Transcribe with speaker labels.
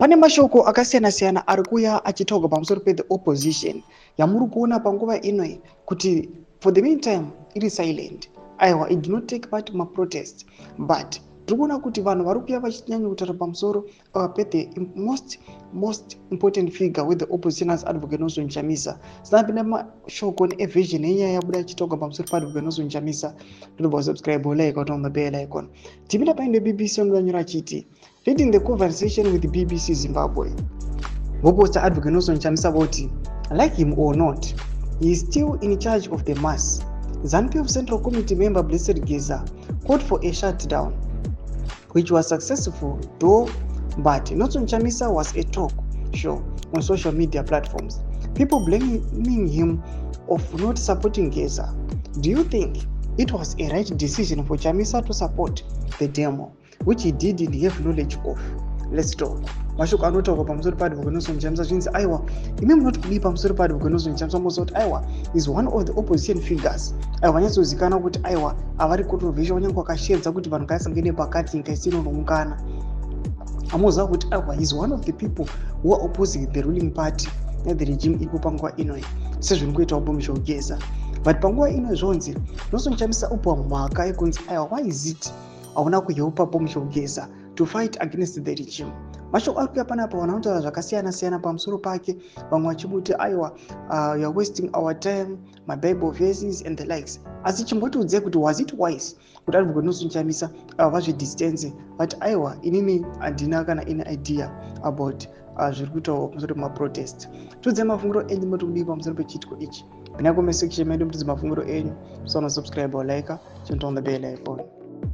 Speaker 1: Pane mashoko akasiyana-siyana ari kuuya achitaura pamusoro pe the opposition yamuri kuona panguva ino kuti for the meantime it is silent. Aiwa, it do not take part in protest, but tiri kuona kuti vanhu vari kuuya vachinyanya kutaura pamusoro pe the most important figure with the opposition as advocate NACHAMISA. Sinapinda mashoko nevision yenyaya yabuda achitaura pamusoro pa-advocate NACHAMISA. Tinoba subscribe, like, on the bell icon. Timida paine BBC ononyora chiti leading the conversation with the BBC Zimbabwe. Voposta advocate NACHAMISA voti, like him or not, he is still in charge of the mass. ZANU-PF Central Committee member Blessed Geza called for a shutdown, which was successful though, but NACHAMISA was a talk show on social media platforms. People blaming him of not supporting Geza. Do you think it was a right decision for CHAMISA to support the demo, which he didn't have knowledge of? Let's talk. Mashoko anotaura pamusoro pa-advocate NACHAMISA zvinzi aiwa, imi munoti kudii pamusoro pa-advocate NACHAMISA muzoti aiwa is one of the opposition figures. Aiwa vanyatsozivikanwa kuti aiwa avari controversial, vanyange vakashedza kuti vanhu ngaisangene pakati nyika isino nomukana. Amuziva kuti aiwa is one of the people who are opposing the ruling party the regime iripo panguva ino sezviri kuitawo pomishogeza. But panguva ino zvonzi NACHAMISA upa mhaka yekunzi aiwa why is it hauna kuhelpa pomishogeza to fight against the regime. Mashoko ari kuuya panapa vanhu vanotaura zvakasiyana-siyana pamusoro pake, vamwe vachimuti aiwa you are wasting our time, my bible verses and the likes. Asi chimbotiudzei kuti was it wise kuti advocate NACHAMISA vazvidistance but aiwa inini handina kana any idea about zviri kuitawo pamusoro pemaprotest. Tiudzei mafungiro enyu moti kudii pamusoro pechitiko ichi. Pinai comment section medu mutidze mafungiro enyu. Musana subscribe or like, turn on the bell icon.